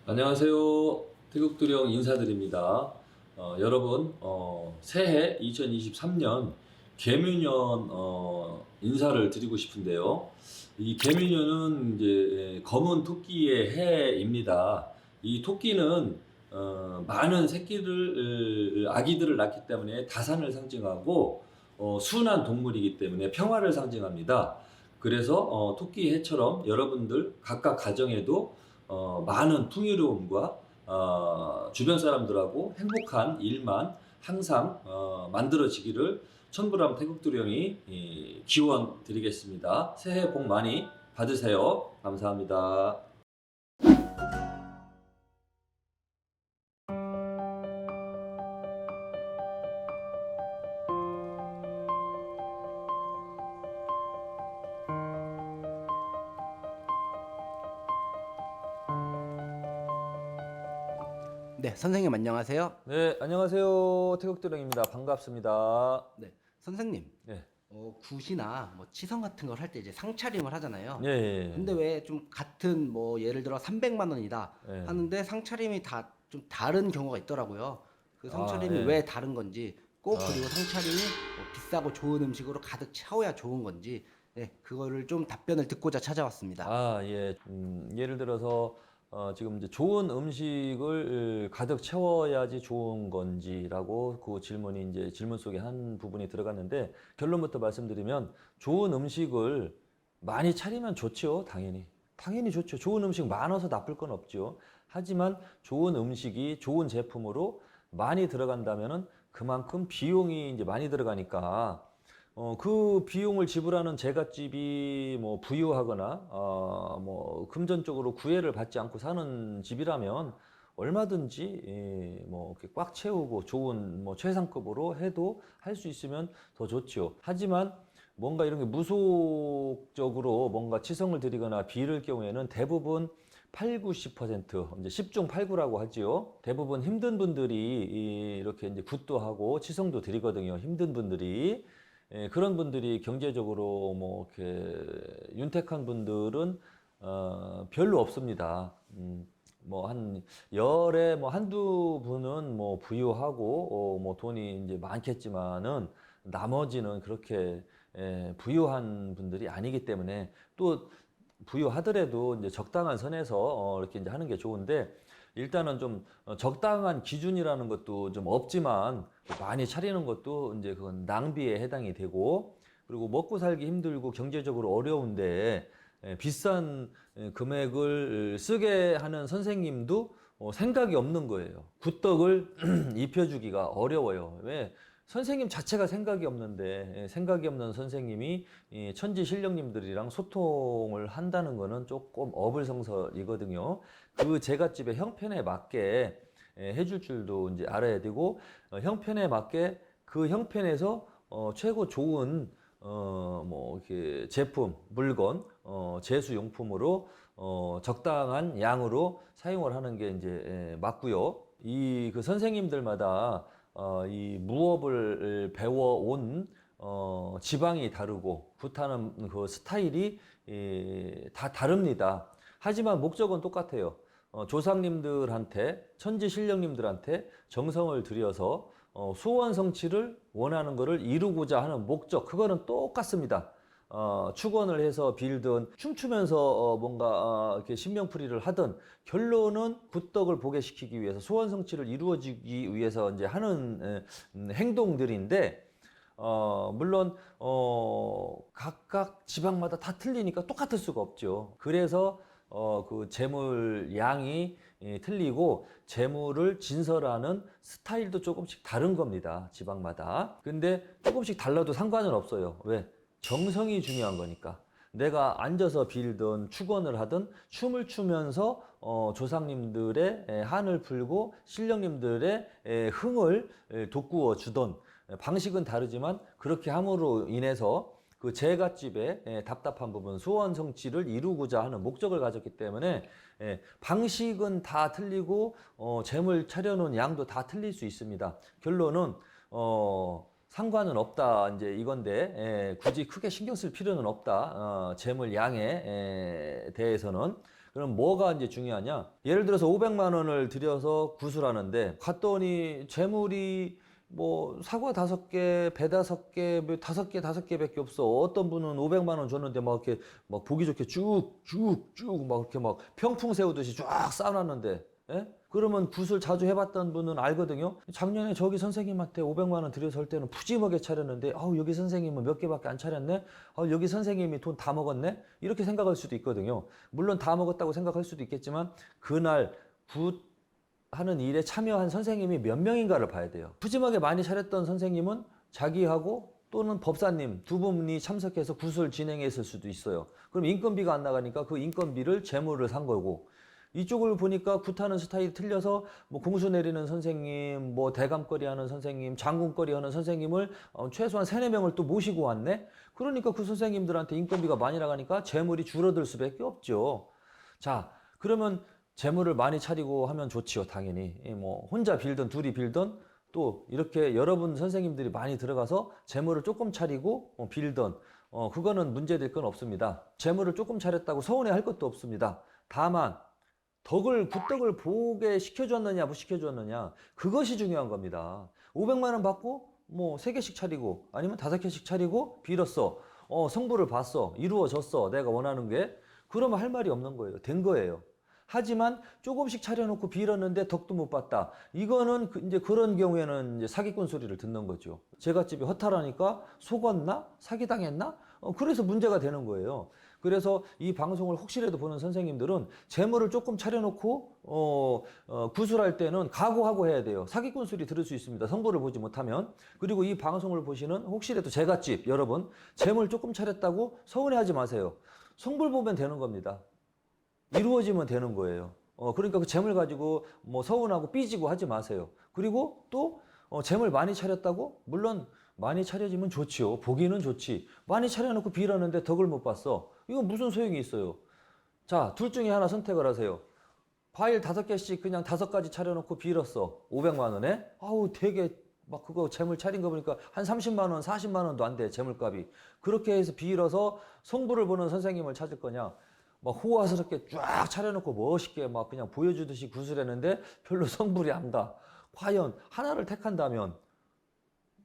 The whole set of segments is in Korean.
안녕하세요. 태국두령 인사드립니다. 여러분, 새해 2023년 개묘년 인사를 드리고 싶은데요. 이 개묘년은 이제 검은 토끼의 해입니다. 이 토끼는 많은 아기들을 낳기 때문에 다산을 상징하고 순한 동물이기 때문에 평화를 상징합니다. 그래서 토끼 해처럼 여러분들 각각 가정에도 많은 풍요로움과 주변 사람들하고 행복한 일만 항상 만들어지기를 천부람 태국도령이 기원 드리겠습니다. 새해 복 많이 받으세요. 감사합니다. 네, 선생님 안녕하세요. 네, 안녕하세요. 태국도령입니다. 반갑습니다. 네, 선생님, 네, 굿이나 뭐 치성 같은 걸 할 때 이제 상차림을 하잖아요. 예, 예, 근데 왜 좀 같은 뭐 예를 들어 300만 원이다 예. 예. 하는데 상차림이 다 좀 다른 경우가 있더라고요. 그 아, 상차림이 예. 왜 다른 건지 꼭 그리고 상차림이 뭐 비싸고 좋은 음식으로 가득 채워야 좋은 건지 네, 그거를 좀 답변을 듣고자 찾아왔습니다. 아, 예. 예를 들어서 지금 이제 좋은 음식을 가득 채워야지 좋은 건지라고 그 질문이 이제 질문 속에 한 부분이 들어갔는데 결론부터 말씀드리면 좋은 음식을 많이 차리면 좋죠, 당연히. 당연히 좋죠. 좋은 음식 많아서 나쁠 건 없죠. 하지만 좋은 음식이 좋은 제품으로 많이 들어간다면은 그만큼 비용이 이제 많이 들어가니까 그 비용을 지불하는 제갓집이 뭐 부유하거나 뭐 금전적으로 구애를 받지 않고 사는 집이라면 얼마든지 뭐 이렇게 꽉 채우고 좋은 뭐 최상급으로 해도 할 수 있으면 더 좋죠. 하지만 뭔가 이런 게 무속적으로 뭔가 치성을 드리거나 빌을 경우에는 대부분 8, 90% 이제 10중 8구라고 하지요. 대부분 힘든 분들이 이렇게 이제 굿도 하고 치성도 드리거든요. 힘든 분들이. 그런 분들이 경제적으로 뭐 이렇게 윤택한 분들은 별로 없습니다. 뭐한 열에 뭐 한두 분은 뭐 부유하고 뭐 돈이 이제 많겠지만은 나머지는 그렇게 부유한 분들이 아니기 때문에 또 부유하더라도 이제 적당한 선에서 이렇게 이제 하는 게 좋은데 일단은 좀 적당한 기준이라는 것도 좀 없지만 많이 차리는 것도 이제 그건 낭비에 해당이 되고 그리고 먹고 살기 힘들고 경제적으로 어려운데 비싼 금액을 쓰게 하는 선생님도 생각이 없는 거예요. 굿떡을 입혀주기가 어려워요. 왜? 선생님 자체가 생각이 없는데 생각이 없는 선생님이 이 천지 신령님들이랑 소통을 한다는 거는 조금 어불성설이거든요. 그 제갓집의 형편에 맞게 해줄 줄도 이제 알아야 되고 형편에 맞게 그 형편에서 최고 좋은 뭐 이렇게 제품, 물건, 제수용품으로 적당한 양으로 사용을 하는 게 이제 맞고요. 이 그 선생님들마다 이 무업을 배워온 지방이 다르고 굿하는 그 스타일이 다 다릅니다. 하지만 목적은 똑같아요. 조상님들한테 천지 신령님들한테 정성을 들여서 소원 성취를 원하는 것을 이루고자 하는 목적 그거는 똑같습니다. 축원을 해서 빌든 춤추면서 뭔가 이렇게 신명풀이를 하든 결론은 굿덕을 보게 시키기 위해서 소원 성취를 이루어지기 위해서 이제 하는 행동들인데 물론 각각 지방마다 다 틀리니까 똑같을 수가 없죠. 그래서 그 재물 양이 틀리고 재물을 진설하는 스타일도 조금씩 다른 겁니다. 지방마다. 근데 조금씩 달라도 상관은 없어요. 왜? 정성이 중요한 거니까. 내가 앉아서 빌든 축원을 하든 춤을 추면서 조상님들의 한을 풀고 신령님들의 흥을 돋구어 주던 방식은 다르지만 그렇게 함으로 인해서 그 제갓집의 답답한 부분 소원 성취를 이루고자 하는 목적을 가졌기 때문에 방식은 다 틀리고 재물 차려놓은 양도 다 틀릴 수 있습니다. 결론은 상관은 없다 이제 이건데 굳이 크게 신경 쓸 필요는 없다. 재물 양에 대해서는. 그럼 뭐가 이제 중요하냐? 예를 들어서 500만 원을 들여서 구술하는데 갔더니 재물이 뭐 사과 5개, 배 5개, 뭐 5개밖에 없어. 어떤 분은 500만 원 줬는데 막 이렇게 막 보기 좋게 쭉쭉쭉 막 이렇게 막 평풍 세우듯이 쫙 쌓아놨는데, 예? 그러면 굿을 자주 해봤던 분은 알거든요. 작년에 저기 선생님한테 500만 원 들여서 할 때는 푸짐하게 차렸는데, 아우 여기 선생님은 몇 개밖에 안 차렸네. 아우 여기 선생님이 돈 다 먹었네. 이렇게 생각할 수도 있거든요. 물론 다 먹었다고 생각할 수도 있겠지만 그날 굿 하는 일에 참여한 선생님이 몇 명인가를 봐야 돼요. 푸짐하게 많이 차렸던 선생님은 자기하고 또는 법사님 두 분이 참석해서 굿을 진행했을 수도 있어요. 그럼 인건비가 안 나가니까 그 인건비를 재물을 산 거고, 이쪽을 보니까 굿하는 스타일이 틀려서 뭐 공수 내리는 선생님, 뭐 대감거리 하는 선생님, 장군거리 하는 선생님을 최소한 3-4명을 또 모시고 왔네? 그러니까 그 선생님들한테 인건비가 많이 나가니까 재물이 줄어들 수밖에 없죠. 자, 그러면 재물을 많이 차리고 하면 좋지요, 당연히. 뭐 혼자 빌든 둘이 빌든 또 이렇게 여러분 선생님들이 많이 들어가서 재물을 조금 차리고 빌든 그거는 문제될 건 없습니다. 재물을 조금 차렸다고 서운해할 것도 없습니다. 다만 굿덕을 보게 시켜줬느냐 못 시켜줬느냐, 그것이 중요한 겁니다. 500만 원 받고 뭐 3개씩 차리고 아니면 5개씩 차리고 빌었어. 성부를 봤어. 이루어졌어. 내가 원하는 게. 그러면 할 말이 없는 거예요. 된 거예요. 하지만 조금씩 차려놓고 빌었는데 덕도 못 봤다. 이거는 이제 그런 경우에는 이제 사기꾼 소리를 듣는 거죠. 제갓집이 허탈하니까 속었나? 사기당했나? 그래서 문제가 되는 거예요. 그래서 이 방송을 혹시라도 보는 선생님들은 재물을 조금 차려놓고 구술할 때는 각오하고 해야 돼요. 사기꾼 소리 들을 수 있습니다. 성부를 보지 못하면. 그리고 이 방송을 보시는 혹시라도 제갓집 여러분, 재물 조금 차렸다고 서운해하지 마세요. 성불 보면 되는 겁니다. 이루어지면 되는 거예요. 그러니까 그 재물 가지고 뭐 서운하고 삐지고 하지 마세요. 그리고 또 재물 많이 차렸다고? 물론 많이 차려지면 좋지요. 보기는 좋지. 많이 차려놓고 빌었는데 덕을 못 봤어. 이건 무슨 소용이 있어요. 자, 둘 중에 하나 선택을 하세요. 과일 5개씩 그냥 5가지 차려놓고 빌었어. 500만 원에. 아우 되게 막 그거 재물 차린 거 보니까 한 30만 원, 40만 원도 안 돼, 재물값이. 그렇게 해서 빌어서 성부를 보는 선생님을 찾을 거냐? 막 호화스럽게 쫙 차려놓고 멋있게 막 그냥 보여주듯이 구슬했는데 별로 성불이 안 가. 과연 하나를 택한다면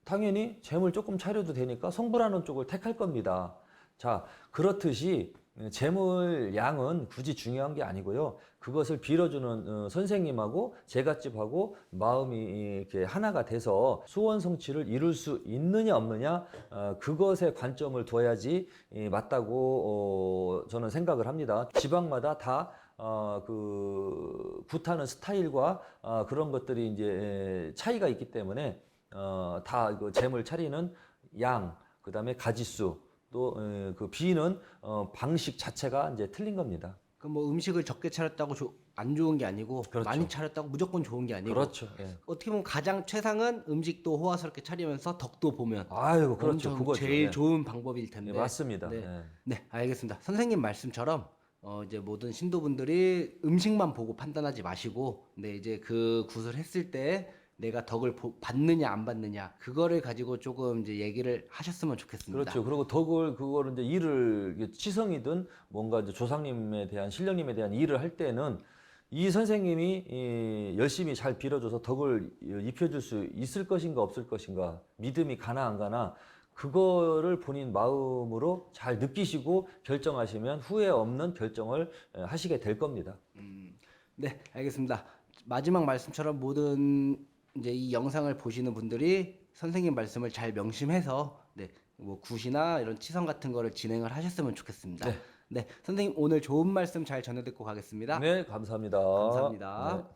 당연히 재물 조금 차려도 되니까 성불하는 쪽을 택할 겁니다. 자, 그렇듯이 재물 양은 굳이 중요한 게 아니고요. 그것을 빌어주는 선생님하고 제갓집하고 마음이 이렇게 하나가 돼서 소원 성취를 이룰 수 있느냐 없느냐, 그것에 관점을 둬야지 맞다고 저는 생각을 합니다. 지방마다 다 굿하는 스타일과 그런 것들이 이제 차이가 있기 때문에 다 그 재물 차리는 양, 그다음에 가지수, 또 그 비는 방식 자체가 이제 틀린 겁니다. 그 뭐 음식을 적게 차렸다고 안 좋은 게 아니고, 그렇죠. 많이 차렸다고 무조건 좋은 게 아니고, 그렇죠. 예. 어떻게 보면 가장 최상은 음식도 호화스럽게 차리면서 덕도 보면 아이고, 그렇죠. 엄청 그거죠. 제일 예. 좋은 방법일 텐데. 네, 맞습니다. 네. 예. 네, 알겠습니다. 선생님 말씀처럼 이제 모든 신도분들이 음식만 보고 판단하지 마시고, 근데 이제 그 굿을 했을 때 내가 덕을 받느냐 안 받느냐, 그거를 가지고 조금 이제 얘기를 하셨으면 좋겠습니다. 그렇죠. 그리고 그거를 이제 일을 이게 치성이든 뭔가 이제 조상님에 대한 신령님에 대한 일을 할 때는 이 선생님이 열심히 잘 빌어줘서 덕을 입혀줄 수 있을 것인가 없을 것인가, 믿음이 가나 안 가나, 그거를 본인 마음으로 잘 느끼시고 결정하시면 후회 없는 결정을 하시게 될 겁니다. 네, 알겠습니다. 마지막 말씀처럼 모든 이제 이 영상을 보시는 분들이 선생님 말씀을 잘 명심해서 뭐 굿이나 이런 치성 같은 거를 진행을 하셨으면 좋겠습니다. 네. 네, 선생님 오늘 좋은 말씀 잘 전해 듣고 가겠습니다. 네, 감사합니다. 감사합니다. 네.